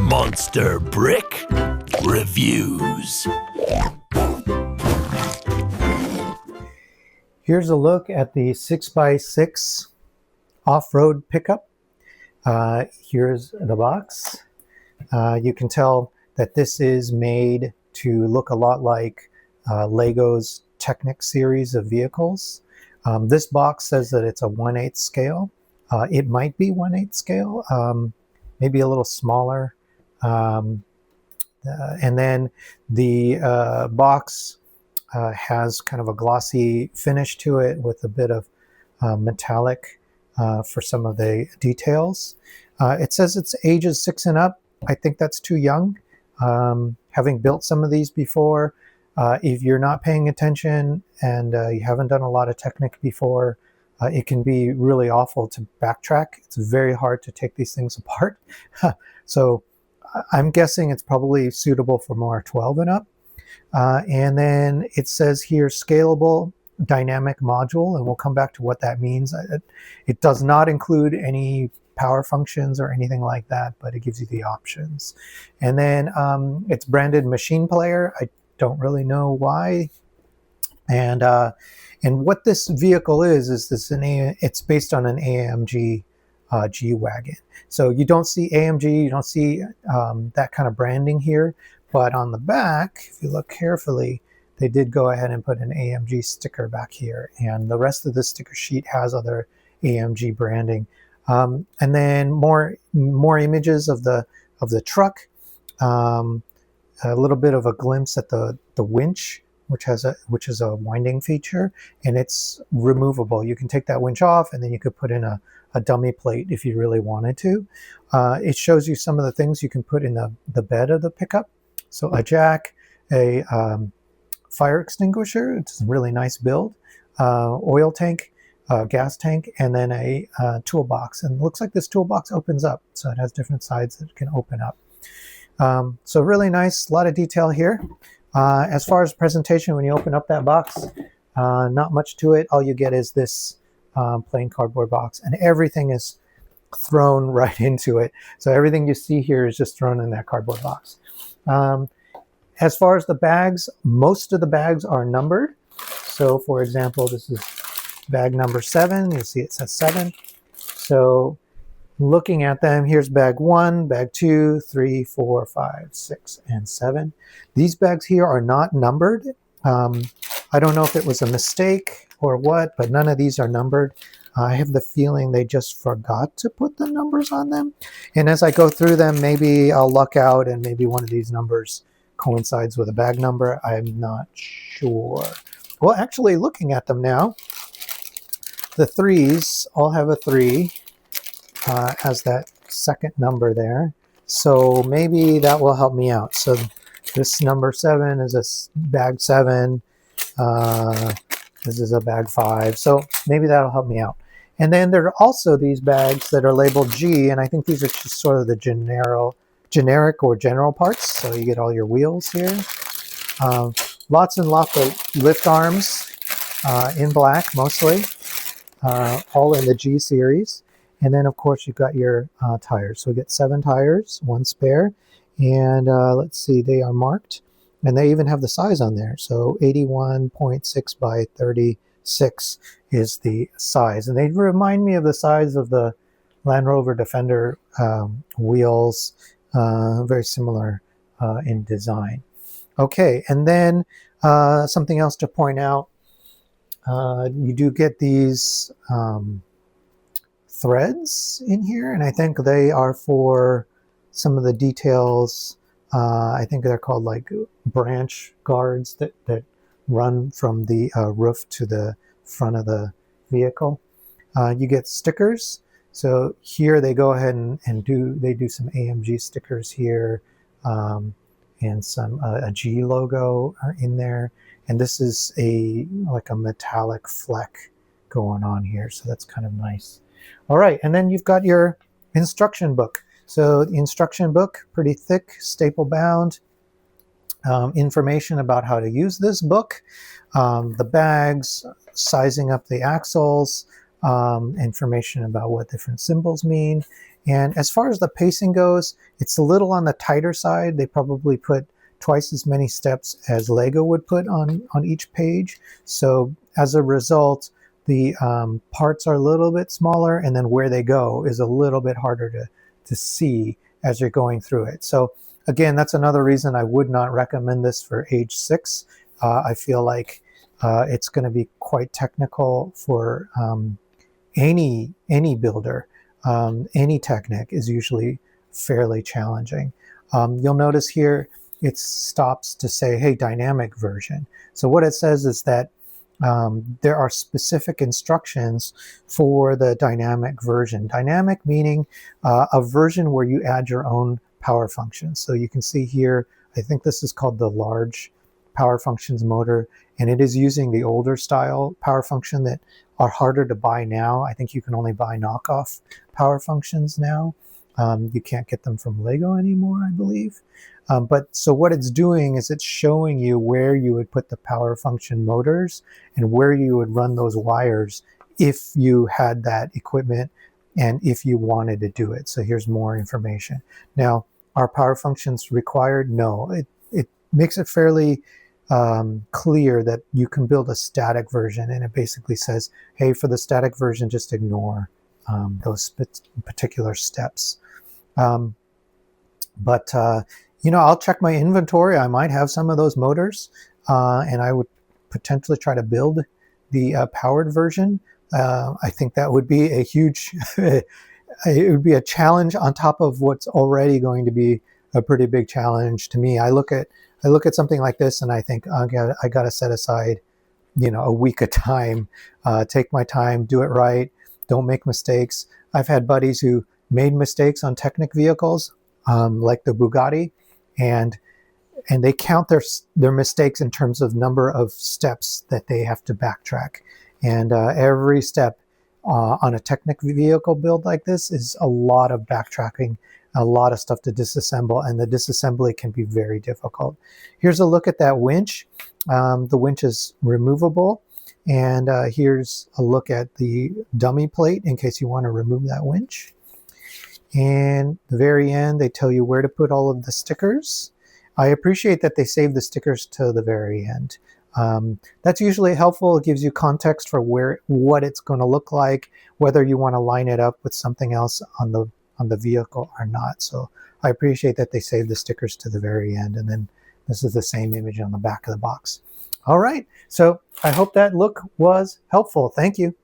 Monster Brick Reviews. Here's a look at the 6x6 off-road pickup. Here's the box. You can tell that this is made to look a lot like Lego's Technic series of vehicles. This box says that it's a 1/8 scale. It might be 1/8 scale, maybe a little smaller. And then the box has kind of a glossy finish to it with a bit of metallic for some of the details. It says it's ages 6 and up. I think that's too young. Having built some of these before, if you're not paying attention and you haven't done a lot of Technic before, it can be really awful to backtrack. It's very hard to take these things apart. So I'm guessing it's probably suitable for more 12 and up. And then it says here, scalable dynamic module, and we'll come back to what that means. It does not include any power functions or anything like that, but it gives you the options. And then it's branded Machine Player. I don't really know why. And what this vehicle is this it's based on an AMG G-Wagon. So you don't see AMG, you don't see that kind of branding here, but on the back, if you look carefully, they did go ahead and put an AMG sticker back here, and the rest of the sticker sheet has other AMG branding. And then more images of the truck, a little bit of a glimpse at the winch, which is a winding feature, and it's removable. You can take that winch off, and then you could put in a dummy plate if you really wanted to. It shows you some of the things you can put in the bed of the pickup. So a jack, a fire extinguisher, it's a really nice build, oil tank, gas tank, and then a toolbox. And it looks like this toolbox opens up, so it has different sides that can open up. So really nice, a lot of detail here. As far as presentation, when you open up that box, not much to it. All you get is this plain cardboard box, and everything is thrown right into it. So everything you see here is just thrown in that cardboard box. As far as the bags, most of the bags are numbered. So for example, this is bag number 7. You'll see it says 7. So looking at them, here's bag 1, bag 2, 3, 4, 5, 6, and 7. These bags here are not numbered. I don't know if it was a mistake or what, but none of these are numbered. I have the feeling they just forgot to put the numbers on them. And as I go through them, maybe I'll luck out and maybe one of these numbers coincides with a bag number. I'm not sure. Well, actually looking at them now, the 3s all have a 3 as that second number there. So maybe that will help me out. So this number 7 is a bag 7. This is a bag 5. So maybe that'll help me out. And then there are also these bags that are labeled G, and I think these are just sort of the generic or general parts. So you get all your wheels here. Lots and lots of lift arms in black mostly, all in the G series. And then, of course, you've got your tires. So we get 7 tires, 1 spare. And let's see, they are marked. And they even have the size on there. So 81.6 by 36 is the size. And they remind me of the size of the Land Rover Defender wheels. Very similar in design. Okay, and then something else to point out. You do get these threads in here, and I think they are for some of the details. I think they're called like branch guards that run from the roof to the front of the vehicle. You get stickers. So here they go ahead and do some AMG stickers here, and some a G logo in there. And this is like a metallic fleck going on here, so that's kind of nice. All right, and then you've got your instruction book. So the instruction book, pretty thick, staple bound. Information about how to use this book, the bags, sizing up the axles, information about what different symbols mean, And as far as the pacing goes, it's a little on the tighter side. They probably put twice as many steps as Lego would put on each page. So as a result, the parts are a little bit smaller, and then where they go is a little bit harder to see as you're going through it. So again, that's another reason I would not recommend this for age 6. I feel like it's going to be quite technical for any builder. Any Technic is usually fairly challenging. You'll notice here it stops to say, hey, dynamic version. So what it says is that there are specific instructions for the dynamic version. Dynamic meaning a version where you add your own power functions. So you can see here, I think this is called the large power functions motor, and it is using the older style power function that are harder to buy now. I think you can only buy knockoff power functions now. You can't get them from Lego anymore, I believe. But so what it's doing is it's showing you where you would put the power function motors and where you would run those wires if you had that equipment and if you wanted to do it. So here's more information. Now, are power functions required? No. It makes it fairly clear that you can build a static version, and it basically says, hey, for the static version, just ignore those particular steps. You know, I'll check my inventory. I might have some of those motors, and I would potentially try to build the powered version. I think that would be a huge, it would be a challenge on top of what's already going to be a pretty big challenge to me. I look at something like this and I think, I got to set aside, you know, a week of time, take my time, do it right, don't make mistakes. I've had buddies who made mistakes on Technic vehicles, like the Bugatti, and they count their mistakes in terms of number of steps that they have to backtrack. And every step on a Technic vehicle build like this is a lot of backtracking, a lot of stuff to disassemble, and the disassembly can be very difficult. Here's a look at that winch. The winch is removable, and here's a look at the dummy plate in case you want to remove that winch. And the very end, they tell you where to put all of the stickers. I appreciate that they save the stickers to the very end. That's usually helpful. It gives you context for what it's going to look like, whether you want to line it up with something else on the vehicle or not. So I appreciate that they save the stickers to the very end. And then this is the same image on the back of the box. All right. So I hope that look was helpful. Thank you.